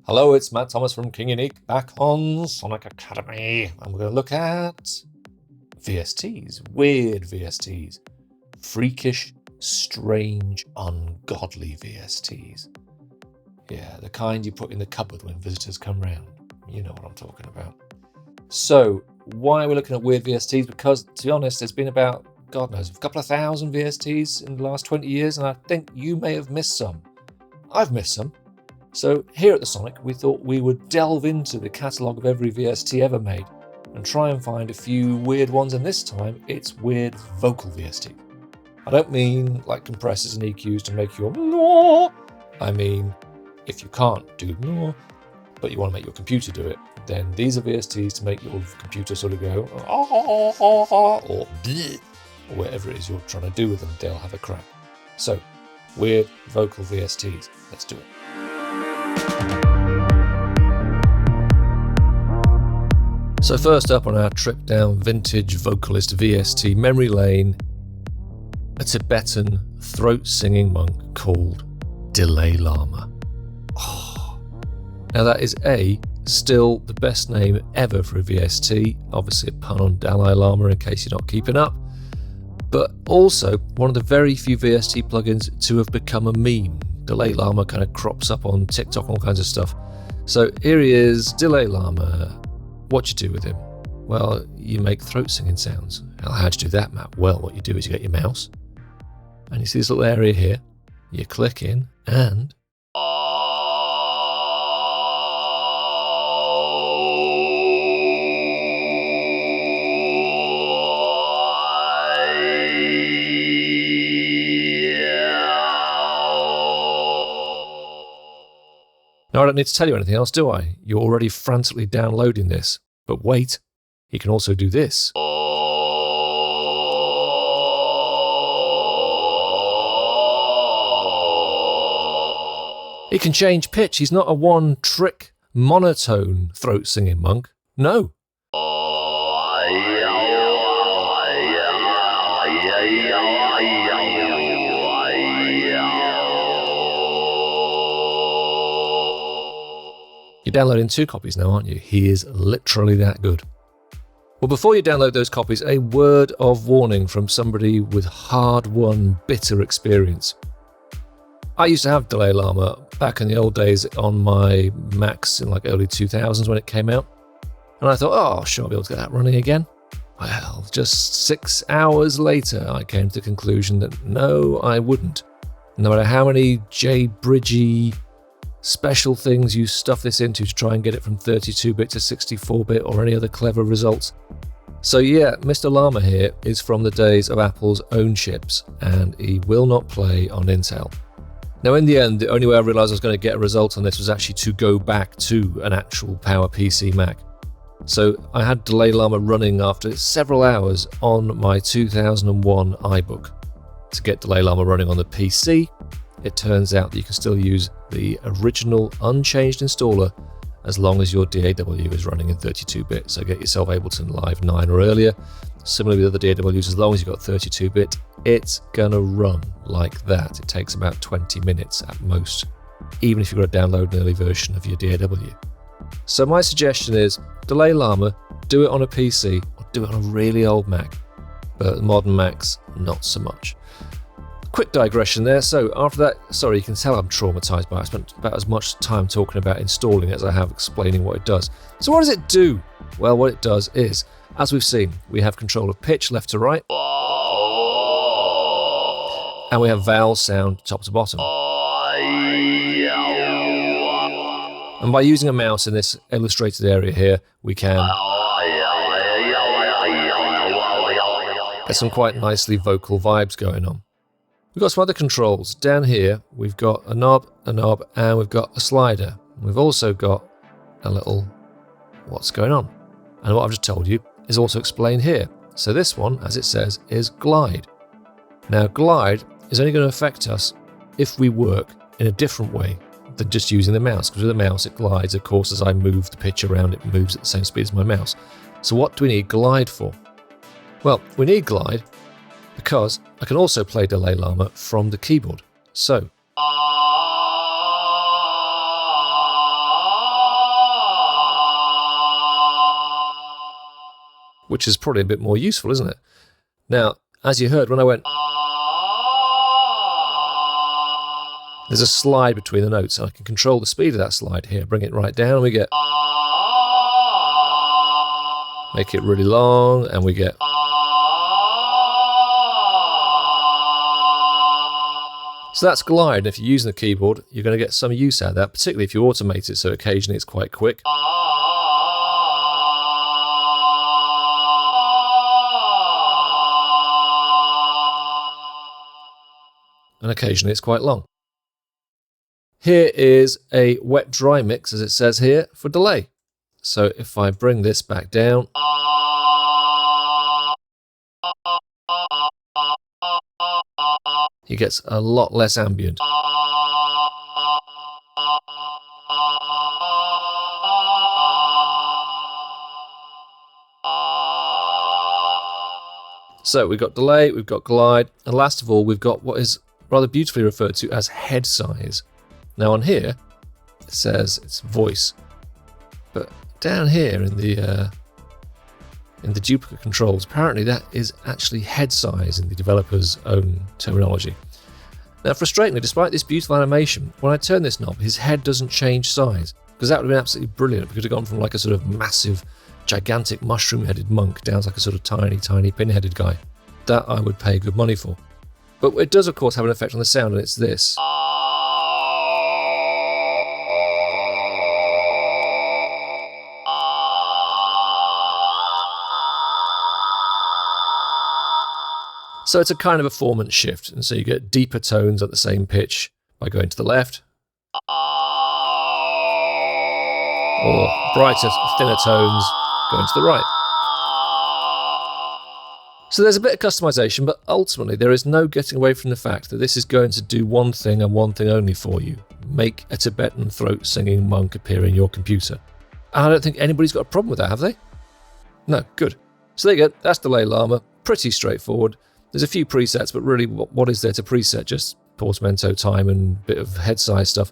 Hello, it's Matt Thomas from King Unique back on Sonic Academy, and we're going to look at VSTs, weird VSTs, freakish, strange, ungodly VSTs. Yeah, the kind you put in the cupboard when visitors come round. You know what I'm talking about. So, why are we looking at weird VSTs? Because, to be honest, there's been about, God knows, a couple of thousand VSTs in the last 20 years, and I think you may have missed some. I've missed some. So here at the Sonic, we thought we would delve into the catalogue of every VST ever made and try and find a few weird ones, and this time it's weird vocal VST. I don't mean like compressors and EQs to make your no. I mean, if you can't do no, but you want to make your computer do it, then these are VSTs to make your computer sort of go or bleh, or whatever it is you're trying to do with them, they'll have a crack. So, weird vocal VSTs. Let's do it. So first up on our trip down vintage Vocalese VST memory lane, a Tibetan throat singing monk called Dalai Lama. Oh. Now that is still the best name ever for a VST, obviously a pun on Dalai Lama in case you're not keeping up, but also one of the very few VST plugins to have become a meme. Dalai Lama kind of crops up on TikTok and all kinds of stuff. So here he is, Dalai Lama. What do you do with him? Well, you make throat singing sounds. How'd you do that, Matt? Well, what you do is you get your mouse, and you see this little area here. You click in, and now, I don't need to tell you anything else, do I? You're already frantically downloading this. But wait, he can also do this. He can change pitch. He's not a one-trick monotone throat singing monk. No. You're downloading 2 copies now, aren't you? He is literally that good. Well, before you download those copies, a word of warning from somebody with hard-won, bitter experience. I used to have Dalai Lama back in the old days on my Macs in like early 2000s when it came out. And I thought, oh, sure, I'll be able to get that running again. Well, just 6 hours later, I came to the conclusion that no, I wouldn't. No matter how many J-Bridgey special things you stuff this into to try and get it from 32-bit to 64-bit or any other clever results. So yeah, Mr. Lama here is from the days of Apple's own chips, and he will not play on Intel. Now in the end, the only way I realised I was going to get a result on this was actually to go back to an actual PowerPC Mac. So I had Dalai Lama running after several hours on my 2001 iBook. To get Dalai Lama running on the PC, it turns out that you can still use the original unchanged installer as long as your DAW is running in 32-bit. So get yourself Ableton Live 9 or earlier. Similarly with other DAWs, as long as you've got 32-bit, it's gonna run like that. It takes about 20 minutes at most, even if you've got to download an early version of your DAW. So my suggestion is, Dalai Lama, do it on a PC or do it on a really old Mac. But modern Macs, not so much. Quick digression there. So after that, sorry, you can tell I'm traumatized by it. I spent about as much time talking about installing it as I have explaining what it does. So what does it do? Well, what it does is, as we've seen, we have control of pitch left to right, and we have vowel sound top to bottom. And by using a mouse in this illustrated area here, we can get some quite nicely vocal vibes going on. We've got some other controls. Down here, we've got a knob, and we've got a slider. We've also got a little what's going on. And what I've just told you is also explained here. So this one, as it says, is glide. Now, glide is only going to affect us if we work in a different way than just using the mouse. Because with the mouse, it glides. Of course, as I move the pitch around, it moves at the same speed as my mouse. So what do we need glide for? Well, we need glide because I can also play Dalai Lama from the keyboard. So which is probably a bit more useful, isn't it? Now, as you heard when I went, there's a slide between the notes. I can control the speed of that slide here. Bring it right down and we get, make it really long and we get, so that's glide. And if you're using the keyboard, you're going to get some use out of that, particularly if you automate it, so occasionally it's quite quick. And occasionally it's quite long. Here is a wet-dry mix, as it says here, for delay. So if I bring this back down, it gets a lot less ambient. So we've got delay, we've got glide, and last of all, we've got what is rather beautifully referred to as head size. Now on here, it says it's voice, but down here in the duplicate controls, apparently that is actually head size in the developer's own terminology. Now frustratingly, despite this beautiful animation, when I turn this knob, his head doesn't change size, because that would have been absolutely brilliant. We could have gone from like a sort of massive, gigantic mushroom-headed monk down to like a sort of tiny pin-headed guy. That I would pay good money for. But it does, of course, have an effect on the sound, and it's this. So it's a kind of a formant shift, and so you get deeper tones at the same pitch by going to the left, or brighter, thinner tones going to the right. So there's a bit of customization, but ultimately there is no getting away from the fact that this is going to do one thing and one thing only for you: make a Tibetan throat singing monk appear in your computer. And I don't think anybody's got a problem with that, have they? No, good. So there you go, that's Delay Lama, pretty straightforward. There's a few presets, but really what is there to preset? Just portamento time and a bit of head size stuff.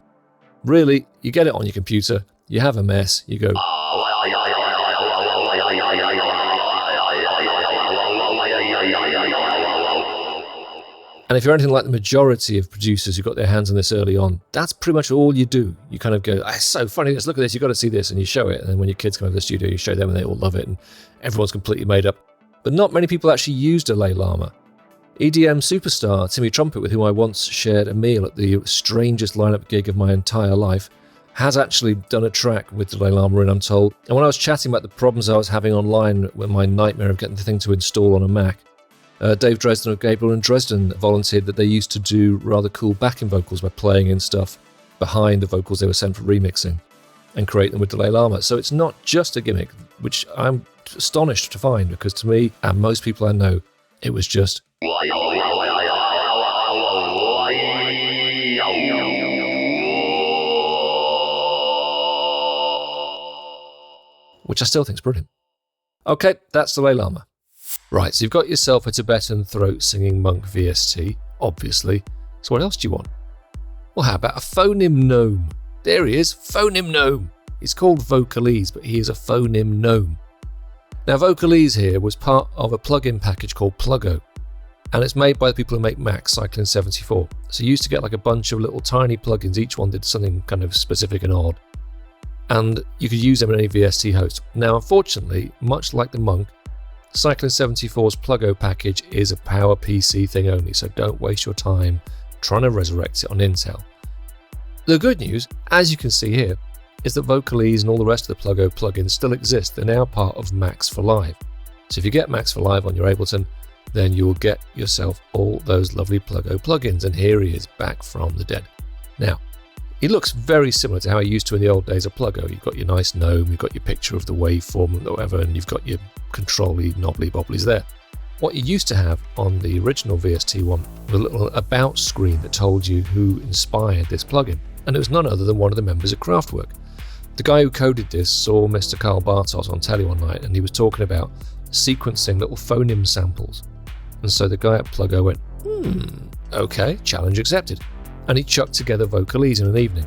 Really, you get it on your computer, you have a mess, you go... And if you're anything like the majority of producers who got their hands on this early on, that's pretty much all you do. You kind of go, it's so funny, let's look at this, you've got to see this, and you show it. And then when your kids come over to the studio, you show them and they all love it, and everyone's completely made up. But not many people actually use Delay Lama. EDM superstar Timmy Trumpet, with whom I once shared a meal at the strangest lineup gig of my entire life, has actually done a track with Delay Lama in, I'm told. And when I was chatting about the problems I was having online with my nightmare of getting the thing to install on a Mac, Dave Dresden of Gabriel and Dresden volunteered that they used to do rather cool backing vocals by playing in stuff behind the vocals they were sent for remixing and create them with Delay Lama. So it's not just a gimmick, which I'm astonished to find, because to me, and most people I know, it was just... which I still think is brilliant. Okay, that's Delay Lama. Right, so you've got yourself a Tibetan throat singing monk VST, obviously. So what else do you want? Well, how about a phoneme gnome? There he is, phoneme gnome. He's called Vocalese, but he is a phoneme gnome. Now, Vocalese here was part of a plugin package called Pluggo, and it's made by the people who make Mac, Cycling 74. So you used to get like a bunch of little tiny plugins, each one did something kind of specific and odd, and you could use them in any VST host. Now, unfortunately, much like the Monk, Cycling 74's Pluggo package is a PowerPC thing only, so don't waste your time trying to resurrect it on Intel. The good news, as you can see here, is that Vocalese and all the rest of the Pluggo plugins still exist. They're now part of Max for Live. So if you get Max for Live on your Ableton, then you'll get yourself all those lovely Pluggo plugins, and here he is back from the dead. Now, he looks very similar to how he used to in the old days of Pluggo. You've got your nice gnome, you've got your picture of the waveform and whatever, and you've got your control-y, knobbly-bobblies there. What you used to have on the original VST one was a little about screen that told you who inspired this plugin, and it was none other than one of the members of Kraftwerk. The guy who coded this saw Mr. Carl Bartos on telly one night, and he was talking about sequencing little phoneme samples. And so the guy at Pluggo went, okay, challenge accepted. And he chucked together Vocalese in an evening.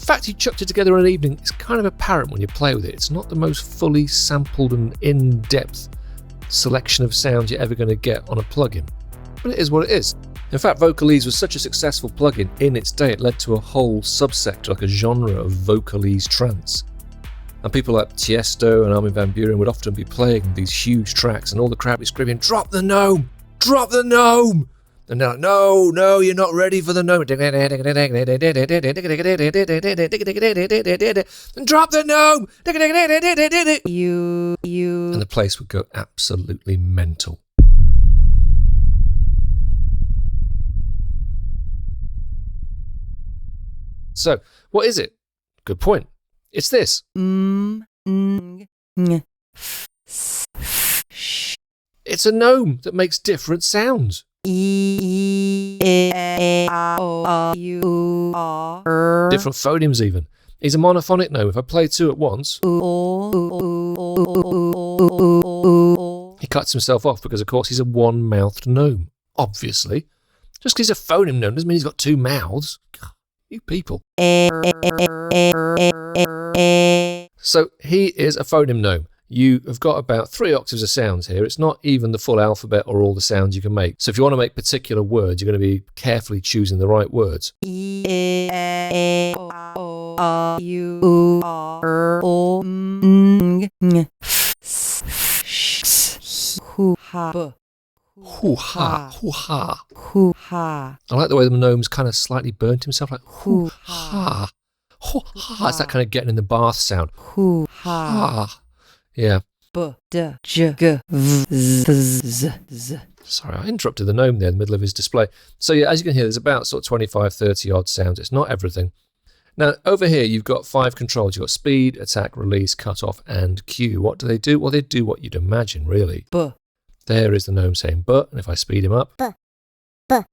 fact he chucked it together in an evening is kind of apparent when you play with it. It's not the most fully sampled and in-depth selection of sounds you're ever going to get on a plugin, but it is what it is. In fact, Vocalese was such a successful plugin in its day, it led to a whole subsector, like a genre of Vocalese trance. And people like Tiesto and Armin van Buuren would often be playing these huge tracks and all the crowd be screaming, "Drop the gnome! Drop the gnome!" And they're like, no, you're not ready for the gnome. And drop the gnome! And the place would go absolutely mental. So, what is it? Good point. It's this. It's a gnome that makes different sounds. Different phonemes even. He's a monophonic gnome. If I play two at once, he cuts himself off because, of course, he's a one-mouthed gnome. Obviously. Just because he's a phoneme gnome doesn't mean he's got two mouths. You people. So he is a phoneme gnome. You have got about 3 octaves of sounds here. It's not even the full alphabet or all the sounds you can make. So if you want to make particular words, you're going to be carefully choosing the right words. Hoo-ha, hoo-ha. Hoo-ha. I like the way the gnome's kind of slightly burnt himself, like hoo-ha. Hoo-ha. It's that kind of getting in the bath sound. Hoo-ha. Yeah. Sorry, I interrupted the gnome there in the middle of his display. So yeah, as you can hear, there's about sort of 25, 30 odd sounds. It's not everything. Now, over here, you've got 5 controls. You've got speed, attack, release, cut off, and cue. What do they do? Well, they do what you'd imagine, really. There is the gnome saying but, and if I speed him up. Now,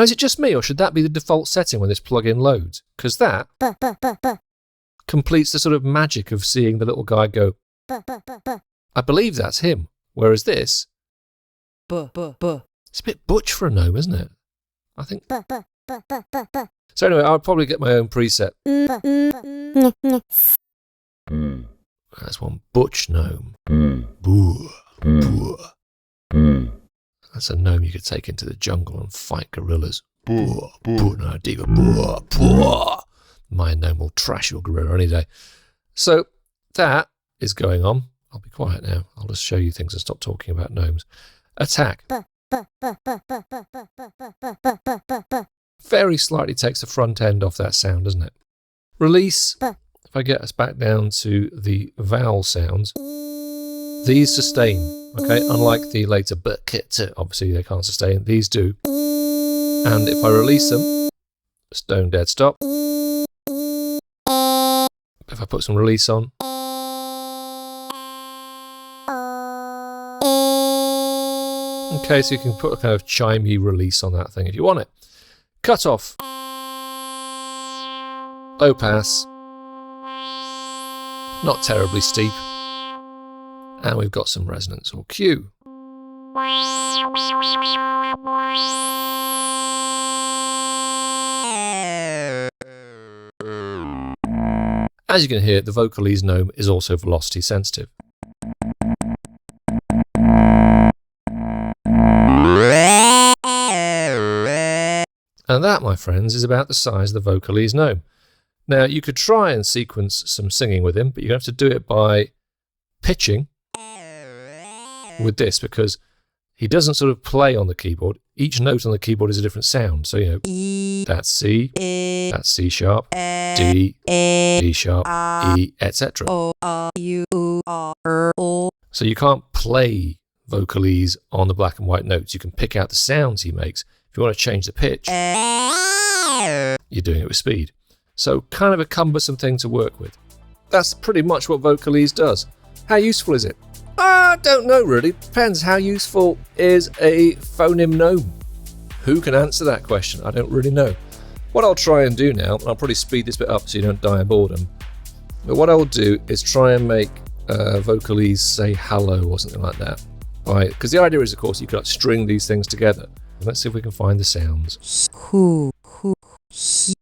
is it just me, or should that be the default setting when this plugin loads? Because that completes the sort of magic of seeing the little guy go. I believe that's him. Whereas this, it's a bit butch for a gnome, isn't it? I think. So anyway, I'll probably get my own preset. That's one butch gnome. Boo. Boo. That's a gnome you could take into the jungle and fight gorillas. Boo. Boo. No, diva. Boo. Boo. My gnome will trash your gorilla any day. So that is going on. I'll be quiet now. I'll just show you things and stop talking about gnomes. Attack. Very slightly takes the front end off that sound, doesn't it? Release. If I get us back down to the vowel sounds, these sustain, okay? Unlike the later obviously they can't sustain. These do. And if I release them, stone dead stop. If I put some release on, okay, so you can put a kind of chimey release on that thing if you want it. Cut off. Low pass. Not terribly steep. And we've got some resonance or cue. As you can hear, the Vocalese gnome is also velocity sensitive. And that, my friends, is about the size of the Vocalese gnome. Now, you could try and sequence some singing with him, but you're going to have to do it by pitching with this, because he doesn't sort of play on the keyboard. Each note on the keyboard is a different sound. So, you know, that's C, that's C sharp, D, D sharp, E, etc. So you can't play Vocalese on the black and white notes. You can pick out the sounds he makes. If you want to change the pitch, you're doing it with speed. So kind of a cumbersome thing to work with. That's pretty much what Vocalese does. How useful is it? I don't know really. Depends. How useful is a phoneme gnome? Who can answer that question? I don't really know. What I'll try and do now, and I'll probably speed this bit up so you don't die of boredom, but what I'll do is try and make Vocalese say hello or something like that. Because the idea is, of course, you could string these things together. Let's see if we can find the sounds. Hoo, hoo,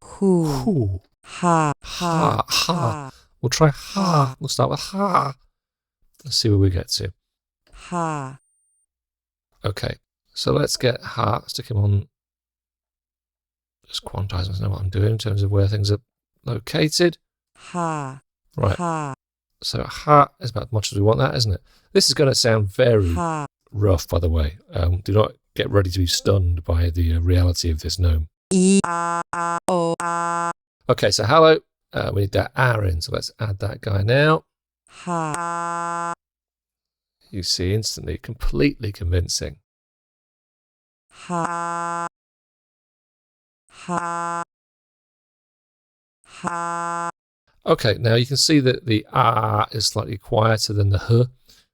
hoo, ha, Ha, ha. We'll try ha. We'll start with ha. Let's see where we get to. ha, Okay, so let's get ha. Stick him on. Just quantize and know what I'm doing in terms of where things are located. ha, Right. ha, So ha is about as much as we want that, isn't it? This is going to sound very ha, rough, by the way. Do not get ready to be stunned by the reality of this gnome. e, a, o, a, Okay, so hello. We need that R in, so let's add that guy now. ha, You see instantly, completely convincing. ha, ha, ha. Okay, now you can see that the R is slightly quieter than the H.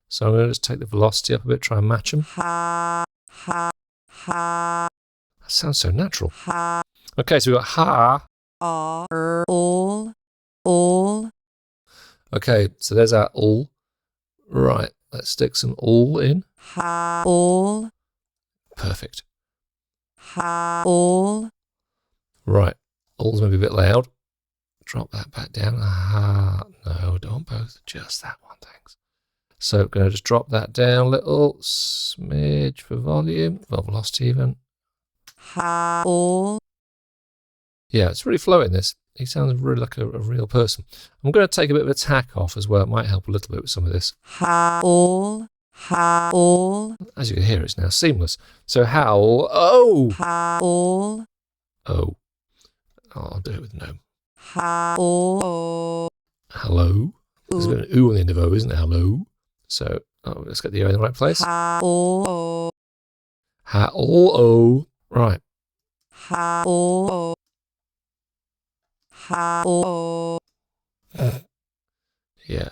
So I'm going to just take the velocity up a bit, try and match them. Ha, ha, ha, That sounds so natural. ha, Okay, so we've got ha. all. Okay, so there's our all. Right, let's stick some all in. Ha, all. Perfect. Ha, all. Right, all's maybe a bit loud. Drop that back down. Ah, no, don't both. Just that one, thanks. So going to just drop that down a little smidge for volume, well, velocity even. Ha, all. Yeah, it's really flowing, this. He sounds really like a real person. I'm going to take a bit of a tack off as well. It might help a little bit with some of this. Ha, all. Ha, all. As you can hear, it's now seamless. So howl, oh! Ha, all. Oh. I'll do it with no. Ha, all. Hello? There's a bit of an ooh on the end of O, isn't it? Hello? So, let's get the O in the right place. Ha, all. Ha, all, O. Right. Ha, all. Ha, all. Yeah.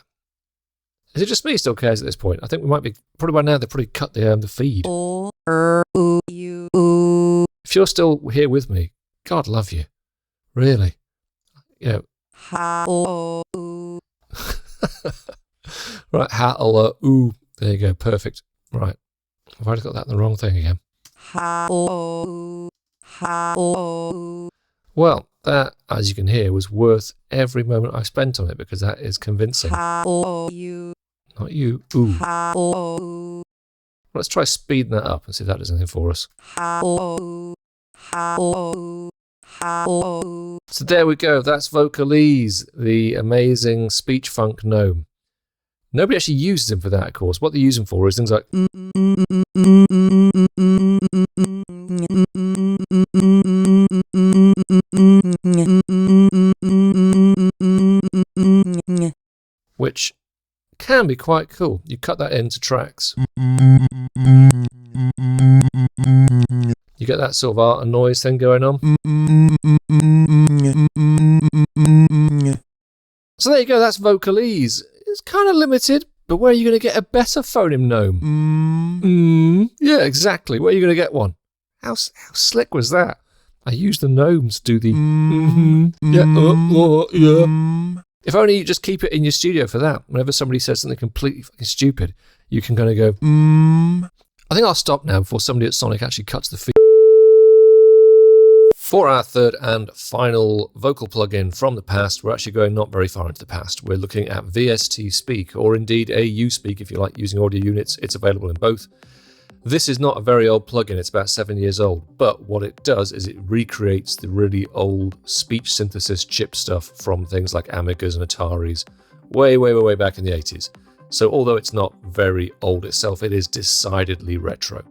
Is it just me still cares at this point? I think we might be, probably by now they've probably cut the feed. All. Ooh, you, ooh. If you're still here with me, God love you. Really. You know. Ha, all. Ooh. Right, ha, ooh. There you go, perfect. Right. I've already got that in the wrong thing again. Ha, all. Ha, all. Well, that, as you can hear, was worth every moment I spent on it because that is convincing. Ha, all, you. Not you, ooh. Ha, all. Let's try speeding that up and see if that does anything for us. Ha, all. Ha, all. Ha, all. So there we go, that's Vocalese, the amazing speech funk gnome. Nobody actually uses him for that, of course. What they use him for is things like which can be quite cool. You cut that into tracks. You get that sort of art and noise thing going on. So there you go, that's Vocalese. It's kind of limited, but where are you going to get a better phoneme gnome? Yeah, exactly. Where are you going to get one? How slick was that? I used the gnomes to do the yeah. If only you just keep it in your studio for that. Whenever somebody says something completely fucking stupid, you can kind of go, I think I'll stop now before somebody at Sonic actually cuts the feed. For our third and final vocal plugin from the past, we're actually going not very far into the past. We're looking at VST Speak, or indeed a U-Speak if you like using audio units. It's available in both. This is not a very old plugin, it's about 7 years old, but what it does is it recreates the really old speech synthesis chip stuff from things like Amigas and Ataris way back in the 80s. So although it's not very old itself, it is decidedly retro.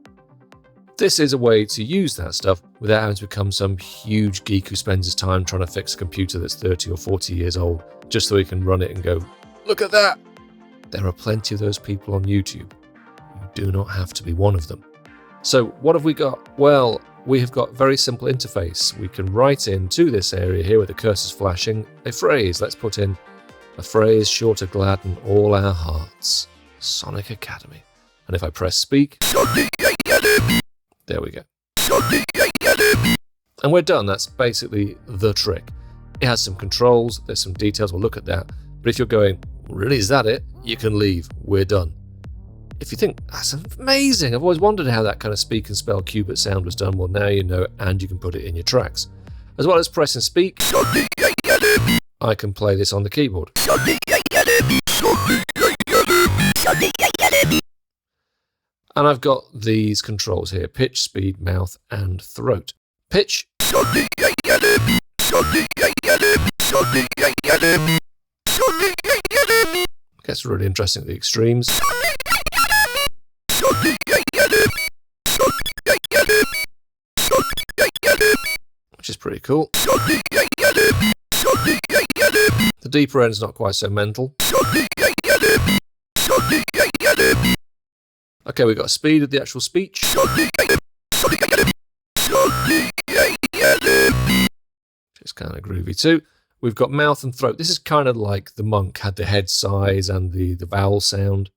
This is a way to use that stuff without having to become some huge geek who spends his time trying to fix a computer that's 30 or 40 years old just so he can run it and go, look at that! There are plenty of those people on YouTube. You do not have to be one of them. So what have we got? Well, we have got a very simple interface. We can write into this area here where the cursor's flashing a phrase. Let's put in a phrase sure to gladden all our hearts. Sonic Academy. And if I press speak, there we go. And we're done. That's basically the trick. It has some controls, there's some details, we'll look at that. But if you're going, really, is that it? You can leave. We're done. If you think, that's amazing, I've always wondered how that kind of speak and spell qubit sound was done, well now you know, and you can put it in your tracks. As well as press and speak, I can play this on the keyboard. And I've got these controls here: pitch, speed, mouth, and throat. Pitch. Gets really interesting at the extremes. Which is pretty cool. The deeper end's not quite so mental. Okay, we've got speed of the actual speech. Which is kind of groovy too. We've got mouth and throat. This is kind of like the monk had the head size and the vowel sound.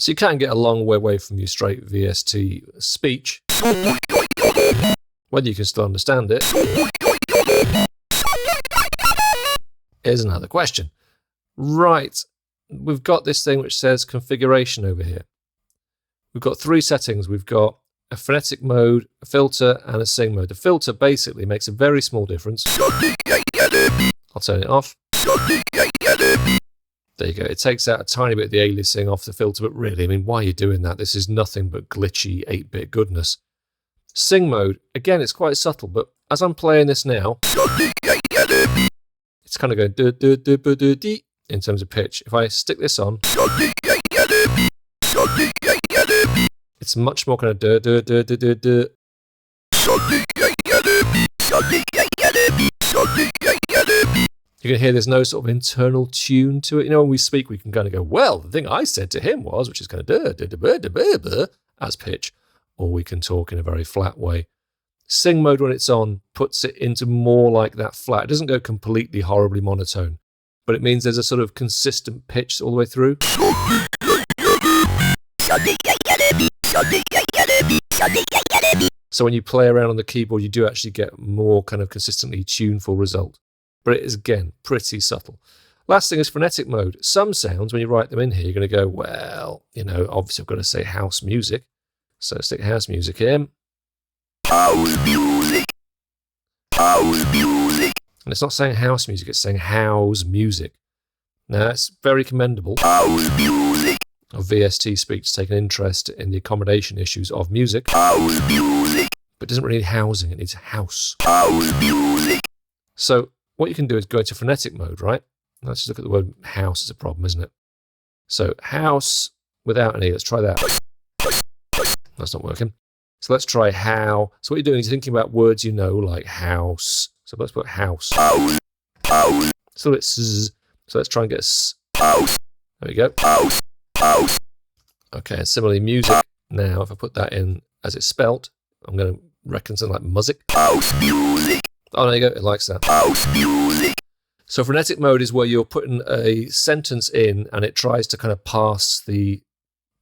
So you can get a long way away from your straight VST speech. Whether you can still understand it is another question. Right, we've got this thing which says configuration over here. We've got three settings. We've got a phonetic mode, a filter, and a sing mode. The filter basically makes a very small difference. I'll turn it off. There you go. It takes out a tiny bit of the aliasing off the filter, but really, I mean, why are you doing that? This is nothing but glitchy 8-bit goodness. Sing mode, again, it's quite subtle, but as I'm playing this now, it's kind of going do-do-do-do-do-dee in terms of pitch. If I stick this on, it's much more kind of do-do-do-do-do-do. You can hear there's no sort of internal tune to it. You know, when we speak, we can kind of go, well, the thing I said to him was, which is kind of as pitch, or we can talk in a very flat way. Sing mode, when it's on, puts it into more like that flat. It doesn't go completely horribly monotone, but it means there's a sort of consistent pitch all the way through. So when you play around on the keyboard, you do actually get more kind of consistently tuneful result. But it is, again, pretty subtle. Last thing is phonetic mode. Some sounds, when you write them in here, you're going to go, well, you know, obviously I've got to say house music. So stick house music in. House music. House music. And it's not saying house music, it's saying house music. Now, that's very commendable House music. of VST Speak to take an interest in the accommodation issues of music. House music. But it doesn't really need housing, it needs house. House music. So what you can do is go into phonetic mode, right? Let's just look at the word house as a problem, isn't it? So house without an E, let's try that. That's not working. So let's try how. So what you're doing is you're thinking about words you know, like house. So let's put house. House. House. So it's s. So let's try and get s. House. There we go. House. House. Okay, and similarly music. Now, if I put that in as it's spelt, I'm going to reckon something like music. House music. Oh, there you go. It likes that. House music. So phonetic mode is where you're putting a sentence in and it tries to kind of parse the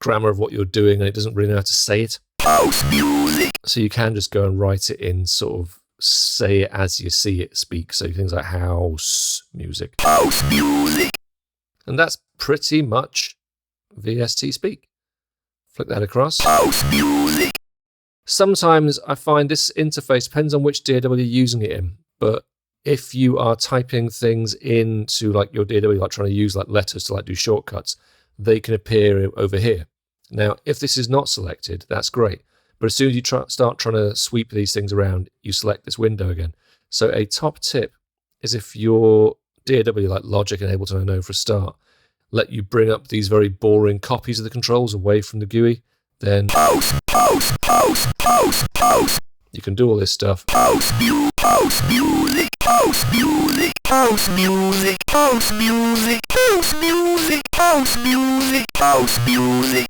grammar of what you're doing and it doesn't really know how to say it. House music. So you can just go and write it in sort of say it as you see it speak. So things like house music. House music. And that's pretty much VST Speak. Flick that across. House music. Sometimes I find this interface depends on which DAW you're using it in, but if you are typing things into like your DAW, like trying to use like letters to like do shortcuts, they can appear over here. Now, if this is not selected, that's great. But as soon as you start trying to sweep these things around, you select this window again. So a top tip is if your DAW, like Logic and Ableton, I know for a start, let you bring up these very boring copies of the controls away from the GUI, then House. House. House. House. House. you can do all this stuff. House music. House music. House music. House music. House music. House music. House music.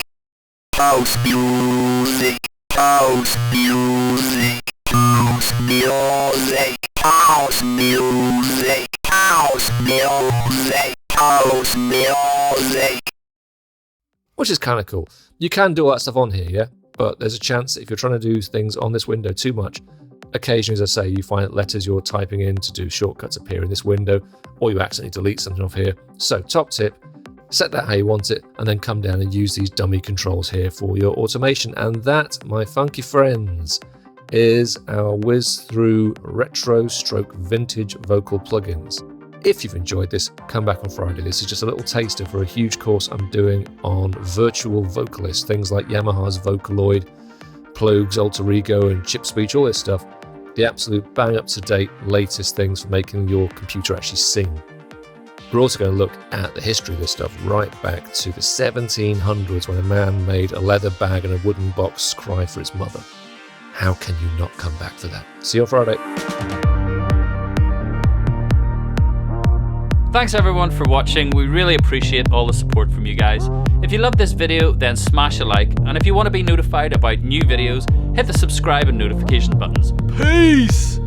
House music. House music. House music. House music. House music. House music. House music. Which is kind of cool. You can do all that stuff on here, yeah? But there's a chance that if you're trying to do things on this window too much, Occasionally, as I say, you find that letters you're typing in to do shortcuts appear in this window, or you accidentally delete something off here. So top tip, set that how you want it, and then come down and use these dummy controls here for your automation. And that, my funky friends, is our whiz through retro stroke vintage vocal plugins. If you've enjoyed this, come back on Friday. This is just a little taster for a huge course I'm doing on virtual vocalists, things like Yamaha's Vocaloid, Ploog's Alter Ego and Chip Speech, all this stuff. The absolute bang up to date latest things for making your computer actually sing. We're also going to look at the history of this stuff right back to the 1700s when a man made a leather bag and a wooden box cry for its mother. How can you not come back for that? See you on Friday. Thanks everyone for watching. We really appreciate all the support from you guys. If you love this video, then smash a like, and if you want to be notified about new videos, hit the subscribe and notification buttons. Peace!